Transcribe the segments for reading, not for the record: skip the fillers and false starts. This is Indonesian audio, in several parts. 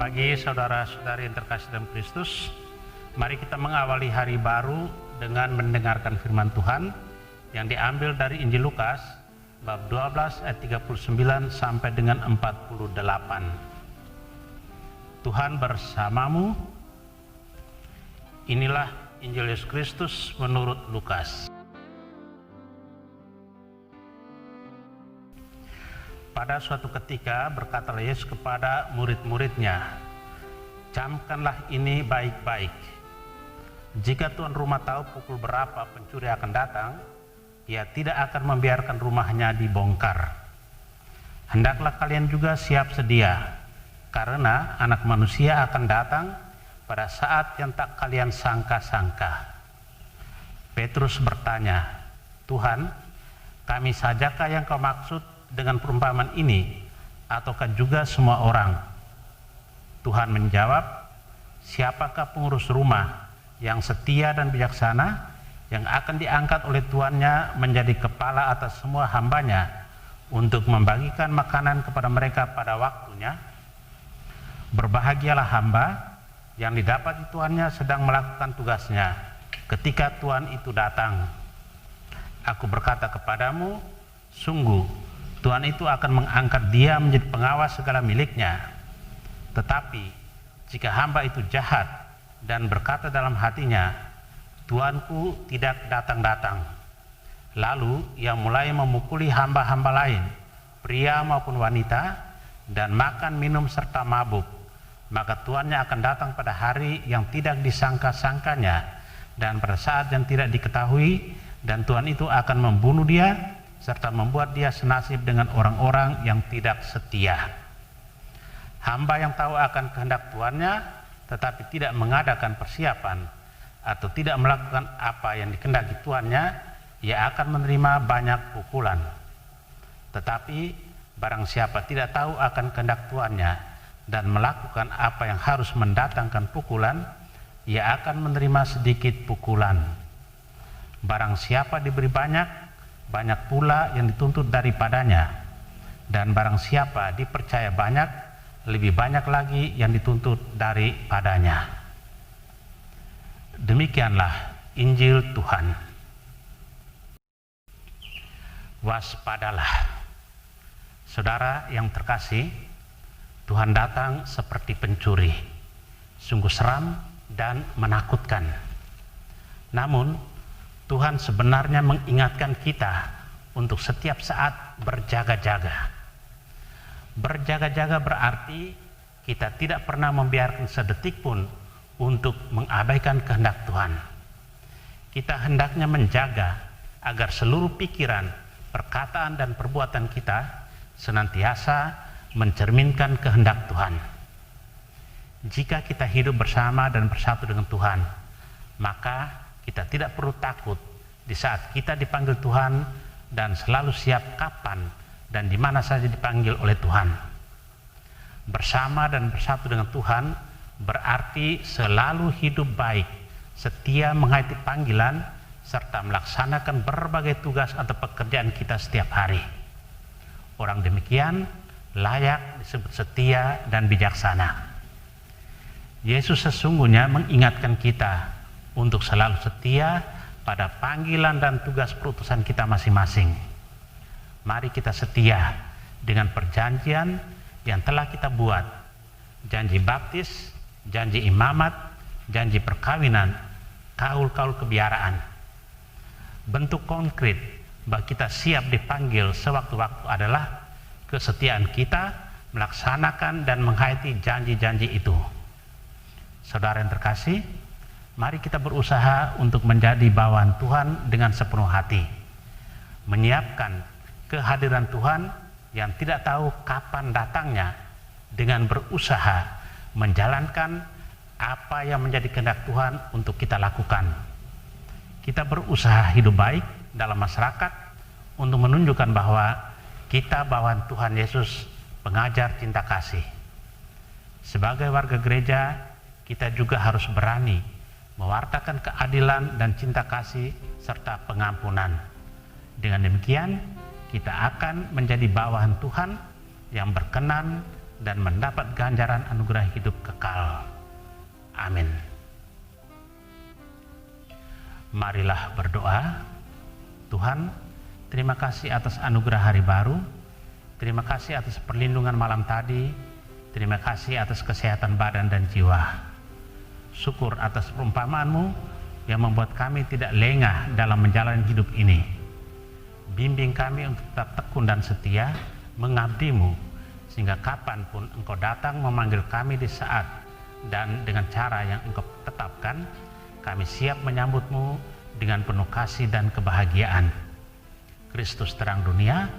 pagi saudara-saudari yang terkasih dalam Kristus. Mari kita mengawali hari baru dengan mendengarkan firman Tuhan yang diambil dari Injil Lukas bab 12 ayat 39 sampai dengan 48. Tuhan bersamamu. Inilah Injil Yesus Kristus menurut Lukas. Pada suatu ketika berkatalah Yesus kepada murid-muridnya, "Camkanlah ini baik-baik. Jika tuan rumah tahu pukul berapa pencuri akan datang, ia tidak akan membiarkan rumahnya dibongkar. Hendaklah kalian juga siap sedia, karena Anak Manusia akan datang pada saat yang tak kalian sangka-sangka." Petrus bertanya, "Tuhan, kami sajakah yang kau maksud dengan perumpamaan ini, ataukah juga semua orang?" Tuhan menjawab, "Siapakah pengurus rumah yang setia dan bijaksana, yang akan diangkat oleh tuannya menjadi kepala atas semua hambanya untuk membagikan makanan kepada mereka pada waktunya? Berbahagialah hamba yang didapati tuannya sedang melakukan tugasnya ketika tuan itu datang. Aku berkata kepadamu, sungguh Tuhan itu akan mengangkat dia menjadi pengawas segala miliknya. Tetapi jika hamba itu jahat dan berkata dalam hatinya, Tuanku tidak datang-datang, lalu ia mulai memukuli hamba-hamba lain, pria maupun wanita, dan makan minum serta mabuk, maka tuannya akan datang pada hari yang tidak disangka-sangkanya dan pada saat yang tidak diketahui, dan Tuhan itu akan membunuh dia serta membuat dia senasib dengan orang-orang yang tidak setia. Hamba yang tahu akan kehendak tuannya tetapi tidak mengadakan persiapan atau tidak melakukan apa yang dikehendaki tuannya, ia akan menerima banyak pukulan. Tetapi barang siapa tidak tahu akan kehendak tuannya dan melakukan apa yang harus mendatangkan pukulan, ia akan menerima sedikit pukulan. Barang siapa diberi banyak, banyak pula yang dituntut daripadanya, dan barang siapa dipercaya banyak, lebih banyak lagi yang dituntut daripadanya." Demikianlah Injil Tuhan. Waspadalah. Saudara yang terkasih, Tuhan datang seperti pencuri, sungguh seram dan menakutkan. Namun Tuhan sebenarnya mengingatkan kita untuk setiap saat berjaga-jaga. Berjaga-jaga berarti kita tidak pernah membiarkan sedetik pun untuk mengabaikan kehendak Tuhan. Kita hendaknya menjaga agar seluruh pikiran, perkataan, dan perbuatan kita senantiasa mencerminkan kehendak Tuhan. Jika kita hidup bersama dan bersatu dengan Tuhan, maka kita tidak perlu takut di saat kita dipanggil Tuhan dan selalu siap kapan dan di mana saja dipanggil oleh Tuhan. Bersama dan bersatu dengan Tuhan berarti selalu hidup baik, setia menghayati panggilan, serta melaksanakan berbagai tugas atau pekerjaan kita setiap hari. Orang demikian layak disebut setia dan bijaksana. Yesus sesungguhnya mengingatkan kita untuk selalu setia pada panggilan dan tugas perutusan kita masing-masing. Mari kita setia dengan perjanjian yang telah kita buat, janji baptis, janji imamat, janji perkawinan, kaul-kaul kebiaraan. Bentuk konkret bahwa kita siap dipanggil sewaktu-waktu adalah kesetiaan kita melaksanakan dan menghayati janji-janji itu. Saudara yang terkasih, mari kita berusaha untuk menjadi bawaan Tuhan dengan sepenuh hati, menyiapkan kehadiran Tuhan yang tidak tahu kapan datangnya dengan berusaha menjalankan apa yang menjadi kehendak Tuhan untuk kita lakukan. Kita berusaha hidup baik dalam masyarakat untuk menunjukkan bahwa kita bawaan Tuhan Yesus, pengajar cinta kasih. Sebagai warga gereja, kita juga harus berani mewartakan keadilan dan cinta kasih serta pengampunan. Dengan demikian, kita akan menjadi bawahan Tuhan yang berkenan dan mendapat ganjaran anugerah hidup kekal. Amin. Marilah berdoa. Tuhan, terima kasih atas anugerah hari baru. Terima kasih atas perlindungan malam tadi. Terima kasih atas kesehatan badan dan jiwa. Syukur atas perumpamaan-Mu yang membuat kami tidak lengah dalam menjalani hidup ini. Bimbing kami untuk tetap tekun dan setia mengabdi-Mu, sehingga kapanpun Engkau datang memanggil kami di saat dan dengan cara yang Engkau tetapkan, kami siap menyambut-Mu dengan penuh kasih dan kebahagiaan. Kristus terang dunia,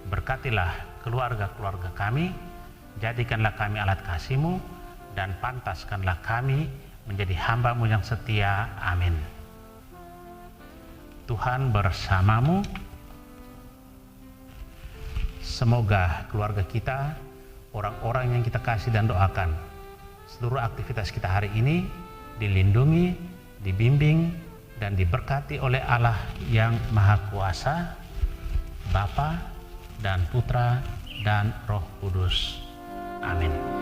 berkatilah keluarga-keluarga kami, jadikanlah kami alat kasih-Mu, dan pantaskanlah kami menjadi hamba-Mu yang setia. Amin. Tuhan bersamamu. Semoga keluarga kita, orang-orang yang kita kasih dan doakan, seluruh aktivitas kita hari ini dilindungi, dibimbing, dan diberkati oleh Allah yang Maha Kuasa, Bapa dan Putra dan Roh Kudus. Amin.